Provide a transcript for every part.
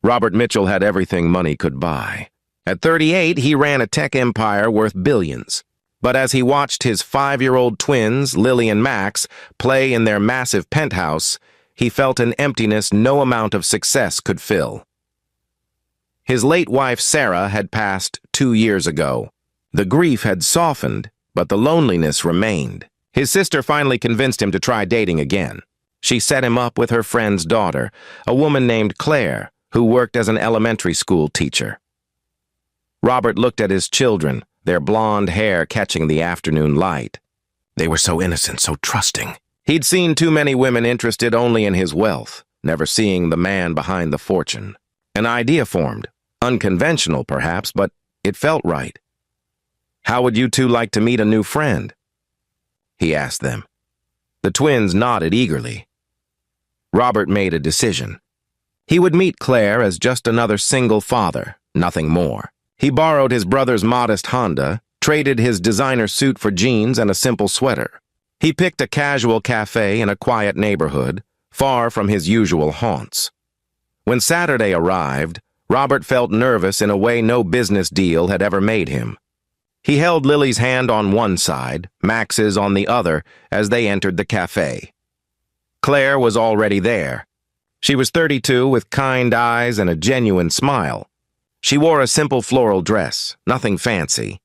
Robert Mitchell had everything money could buy. At 38, he ran a tech empire worth billions. But as he watched his 5-year-old twins, Lily and Max, play in their massive penthouse, he felt an emptiness no amount of success could fill. His late wife, Sarah, had passed 2 years ago. The grief had softened, but the loneliness remained. His sister finally convinced him to try dating again. She set him up with her friend's daughter, a woman named Claire, who worked as an elementary school teacher. Robert looked at his children, their blonde hair catching the afternoon light. They were so innocent, so trusting. He'd seen too many women interested only in his wealth, never seeing the man behind the fortune. An idea formed, unconventional perhaps, but it felt right. "How would you two like to meet a new friend?" he asked them. The twins nodded eagerly. Robert made a decision. He would meet Claire as just another single father, nothing more. He borrowed his brother's modest Honda, traded his designer suit for jeans and a simple sweater. He picked a casual cafe in a quiet neighborhood, far from his usual haunts. When Saturday arrived, Robert felt nervous in a way no business deal had ever made him. He held Lily's hand on one side, Max's on the other, as they entered the cafe. Claire was already there. She was 32 with kind eyes and a genuine smile. She wore a simple floral dress, nothing fancy.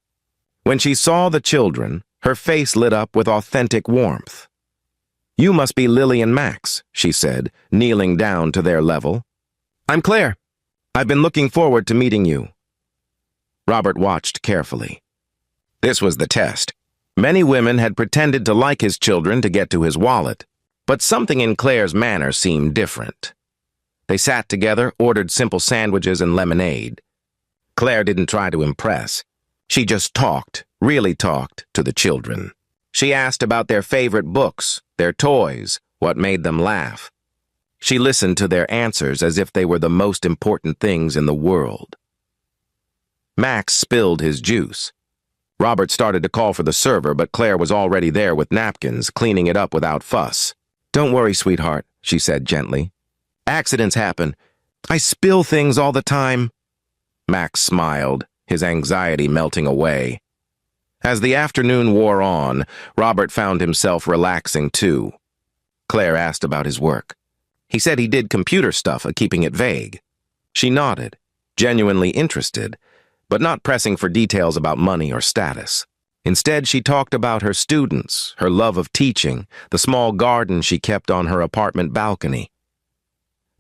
When she saw the children, her face lit up with authentic warmth. "You must be Lily and Max," she said, kneeling down to their level. "I'm Claire. I've been looking forward to meeting you." Robert watched carefully. This was the test. Many women had pretended to like his children to get to his wallet, but something in Claire's manner seemed different. They sat together, ordered simple sandwiches and lemonade. Claire didn't try to impress. She just talked, really talked, to the children. She asked about their favorite books, their toys, what made them laugh. She listened to their answers as if they were the most important things in the world. Max spilled his juice. Robert started to call for the server, but Claire was already there with napkins, cleaning it up without fuss. "Don't worry, sweetheart," she said gently. "Accidents happen. I spill things all the time." Max smiled, his anxiety melting away. As the afternoon wore on, Robert found himself relaxing too. Claire asked about his work. He said he did computer stuff, keeping it vague. She nodded, genuinely interested, but not pressing for details about money or status. Instead, she talked about her students, her love of teaching, the small garden she kept on her apartment balcony.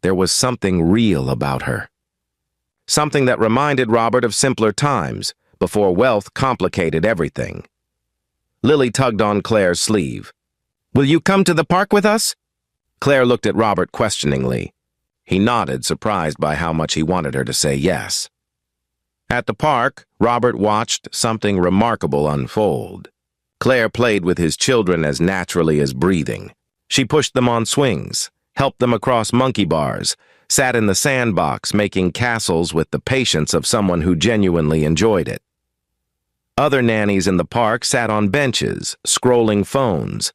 There was something real about her. Something that reminded Robert of simpler times, before wealth complicated everything. Lily tugged on Claire's sleeve. "Will you come to the park with us?" Claire looked at Robert questioningly. He nodded, surprised by how much he wanted her to say yes. At the park, Robert watched something remarkable unfold. Claire played with his children as naturally as breathing. She pushed them on swings, helped them across monkey bars, sat in the sandbox making castles with the patience of someone who genuinely enjoyed it. Other nannies in the park sat on benches, scrolling phones.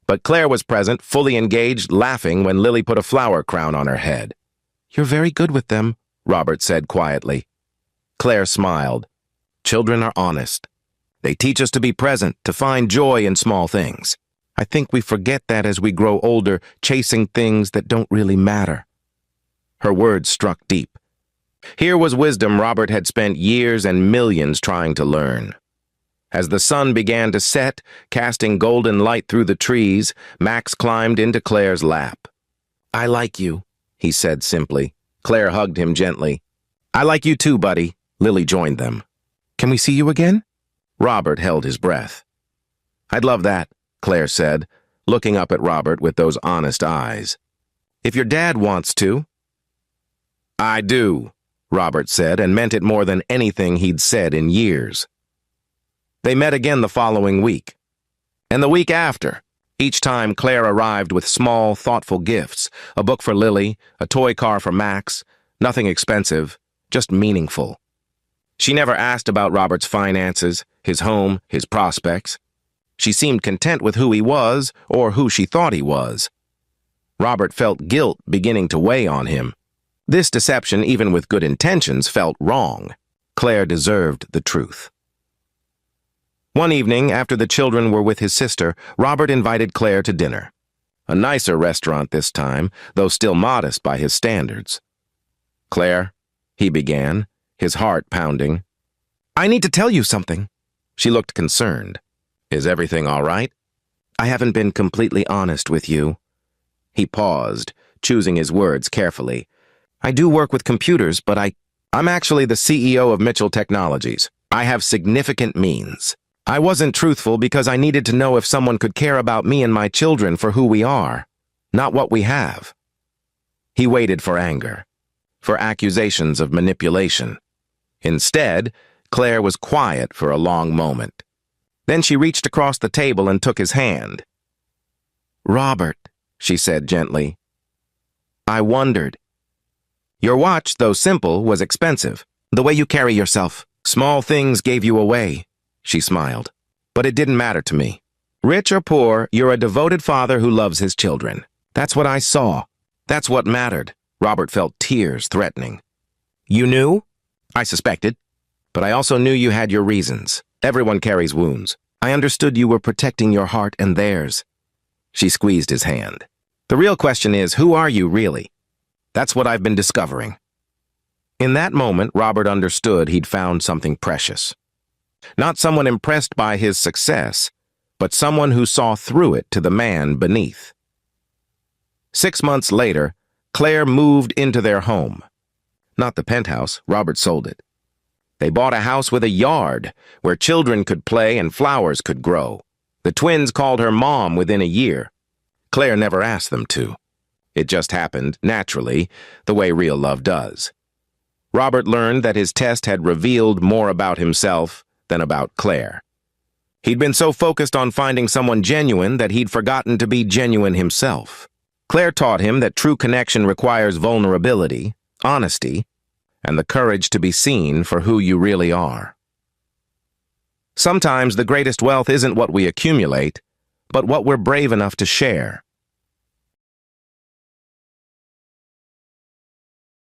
But Claire was present, fully engaged, laughing when Lily put a flower crown on her head. "You're very good with them," Robert said quietly. Claire smiled. "Children are honest. They teach us to be present, to find joy in small things. I think we forget that as we grow older, chasing things that don't really matter." Her words struck deep. Here was wisdom Robert had spent years and millions trying to learn. As the sun began to set, casting golden light through the trees, Max climbed into Claire's lap. "I like you," he said simply. Claire hugged him gently. "I like you too, buddy." Lily joined them. "Can we see you again?" Robert held his breath. "I'd love that," Claire said, looking up at Robert with those honest eyes. "If your dad wants to." "I do," Robert said, and meant it more than anything he'd said in years. They met again the following week. And the week after. Each time Claire arrived with small, thoughtful gifts, a book for Lily, a toy car for Max, nothing expensive, just meaningful. She never asked about Robert's finances, his home, his prospects. She seemed content with who he was, or who she thought he was. Robert felt guilt beginning to weigh on him. This deception, even with good intentions, felt wrong. Claire deserved the truth. One evening, after the children were with his sister, Robert invited Claire to dinner. A nicer restaurant this time, though still modest by his standards. "Claire," he began, his heart pounding. "I need to tell you something." She looked concerned. "Is everything all right?" "I haven't been completely honest with you." He paused, choosing his words carefully. "I do work with computers, but I'm actually the CEO of Mitchell Technologies. I have significant means. I wasn't truthful because I needed to know if someone could care about me and my children for who we are, not what we have." He waited for anger, for accusations of manipulation. Instead, Claire was quiet for a long moment. Then she reached across the table and took his hand. "Robert," she said gently, "I wondered. Your watch, though simple, was expensive. The way you carry yourself. Small things gave you away," she smiled. "But it didn't matter to me. Rich or poor, you're a devoted father who loves his children. That's what I saw. That's what mattered." Robert felt tears threatening. "You knew?" "I suspected. But I also knew you had your reasons. Everyone carries wounds. I understood you were protecting your heart and theirs." She squeezed his hand. "The real question is, who are you really? That's what I've been discovering." In that moment, Robert understood he'd found something precious. Not someone impressed by his success, but someone who saw through it to the man beneath. 6 months later, Claire moved into their home. Not the penthouse, Robert sold it. They bought a house with a yard where children could play and flowers could grow. The twins called her Mom within a year. Claire never asked them to. It just happened, naturally, the way real love does. Robert learned that his test had revealed more about himself than about Claire. He'd been so focused on finding someone genuine that he'd forgotten to be genuine himself. Claire taught him that true connection requires vulnerability, honesty, and the courage to be seen for who you really are. Sometimes the greatest wealth isn't what we accumulate, but what we're brave enough to share.